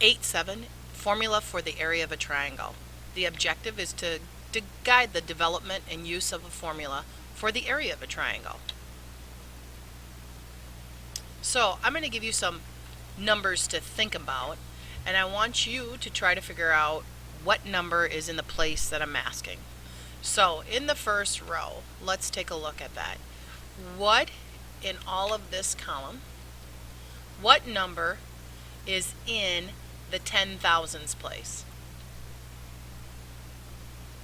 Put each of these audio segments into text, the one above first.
8.7, formula for the area of a triangle. The objective is to guide the development and use of a formula for the area of a triangle. So I'm going to give you some numbers to think about, and I want you to try to figure out what number is in the place that I'm asking. So in the first row, let's take a look at that. What in all of this column, what number is in the 10,000s place?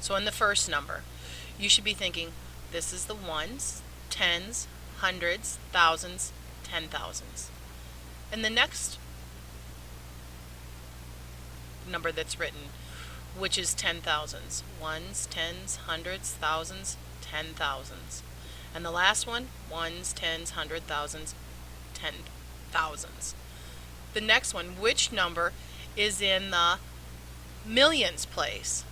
So in the first number, you should be thinking this is the ones, tens, hundreds, thousands, 10,000s. And the next number that's written, which is 10,000s, ones, tens, hundreds, thousands, 10,000s. And the last one, ones, tens, hundred, thousands, 10,000s. The next one, which number is in the millions place?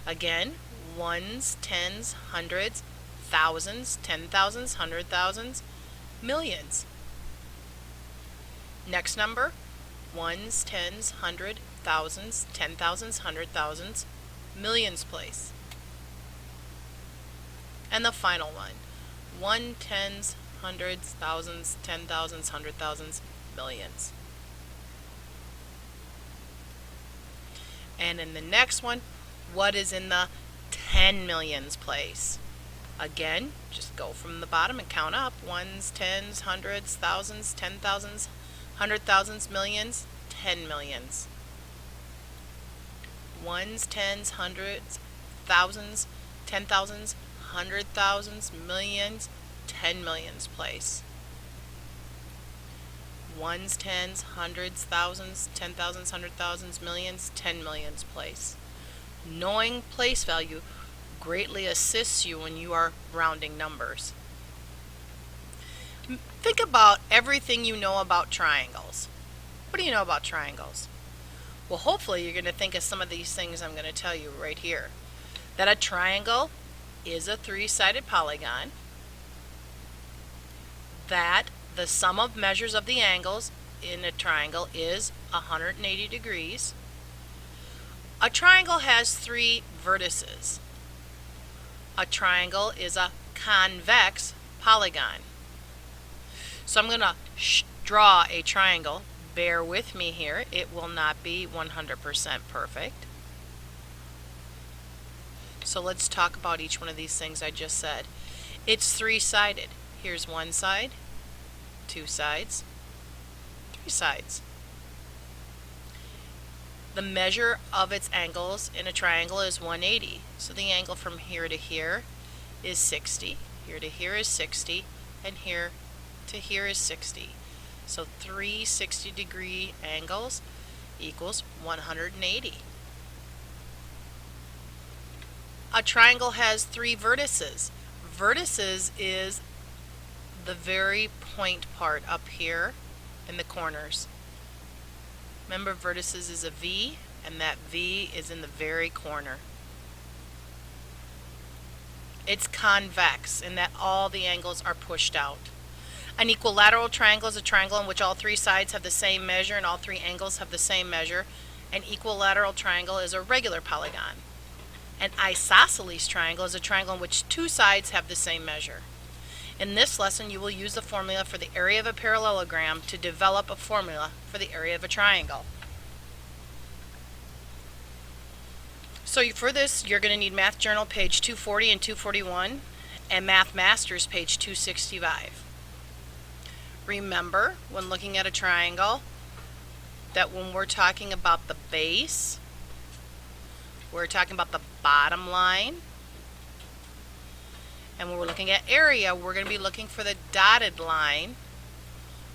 Again, ones, tens, hundreds, thousands, 10,000s, 100,000s, millions. Next number, ones, tens, hundred, thousands, 10,000s, 100,000s, millions place. And the final one, one, tens, hundreds, thousands, 10,000s, 100,000s, millions. And in the next one, what is in the 10 millions place? Again, just go from the bottom and count up. Ones, tens, hundreds, thousands, 10,000s, 100,000s, millions, 10 millions. Ones, tens, hundreds, thousands, 10,000s, 100,000s, millions, 10 millions place. Ones, tens, hundreds, thousands, 10,000s, 100,000s, millions, 10 millions place. Knowing place value greatly assists you when you are rounding numbers. Think about everything you know about triangles. What do you know about triangles? Well, hopefully you're going to think of some of these things I'm going to tell you right here. That a triangle is a three-sided polygon. That the sum of measures of the angles in a triangle is 180 degrees. A triangle has three vertices. A triangle is a convex polygon. So I'm going to draw a triangle. Bear with me here. It will not be 100% perfect. So let's talk about each one of these things I just said. It's three-sided. Here's one side, two sides, three sides. The measure of its angles in a triangle is 180. So the angle from here to here is 60. Here to here is 60. And here to here is 60. So 3 60-degree angles equals 180. A triangle has three vertices. Vertices is the very point part up here in the corners. Remember, vertices is a V, and that V is in the very corner. It's convex in that all the angles are pushed out. An equilateral triangle is a triangle in which all three sides have the same measure and all three angles have the same measure. An equilateral triangle is a regular polygon. An isosceles triangle is a triangle in which two sides have the same measure. In this lesson, you will use the formula for the area of a parallelogram to develop a formula for the area of a triangle. So for this, you're going to need Math Journal page 240 and 241 and Math Masters page 265. Remember, when looking at a triangle, that when we're talking about the base, we're talking about the bottom line. And when we're looking at area, we're going to be looking for the dotted line,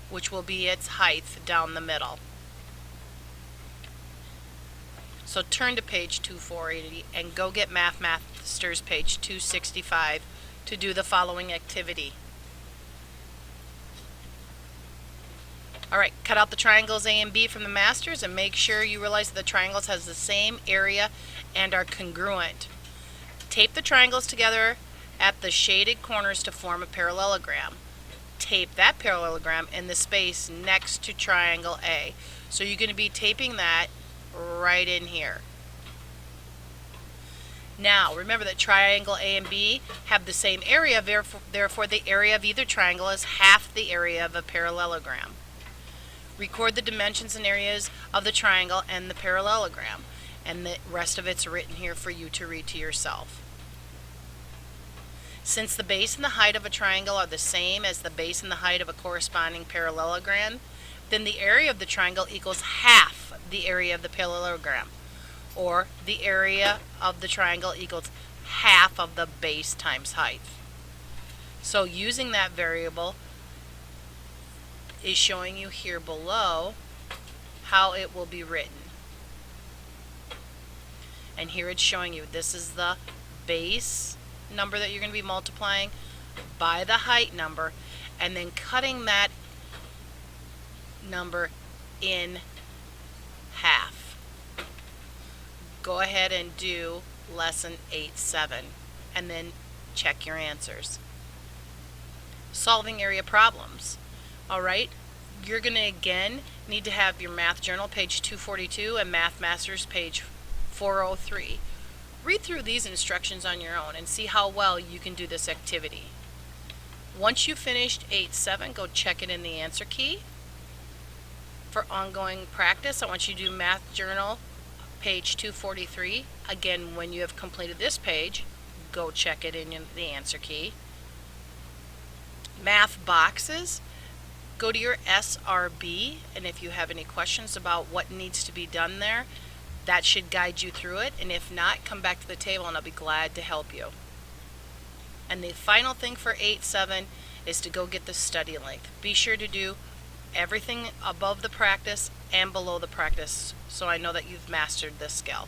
which will be its height down the middle. So turn to page 240 and go get Math Masters page 265 to do the following activity. Alright, cut out the triangles A and B from the Masters and make sure you realize that the triangles has the same area and are congruent. Tape the triangles together at the shaded corners to form a parallelogram. Tape that parallelogram in the space next to triangle A. So you're going to be taping that right in here. Now, remember that triangle A and B have the same area, therefore the area of either triangle is half the area of a parallelogram. Record the dimensions and areas of the triangle and the parallelogram, and the rest of it's written here for you to read to yourself. Since the base and the height of a triangle are the same as the base and the height of a corresponding parallelogram, then the area of the triangle equals half the area of the parallelogram, or the area of the triangle equals half of the base times height. So using that variable is showing you here below how it will be written. And here it's showing you this is the base number that you're going to be multiplying by the height number, and then cutting that number in half. Go ahead and do lesson 8-7 and then check your answers. Solving area problems. Alright, you're going to again need to have your Math Journal page 242 and Math Masters page 403. Read through these instructions on your own and see how well you can do this activity. Once you've finished 8-7, go check it in the answer key. For ongoing practice, I want you to do Math Journal page 243. Again, when you have completed this page, go check it in the answer key. Math boxes, go to your SRB, and if you have any questions about what needs to be done there, that should guide you through it, and if not, come back to the table and I'll be glad to help you. And the final thing for 8-7 is to go get the study length. Be sure to do everything above the practice and below the practice so I know that you've mastered this skill.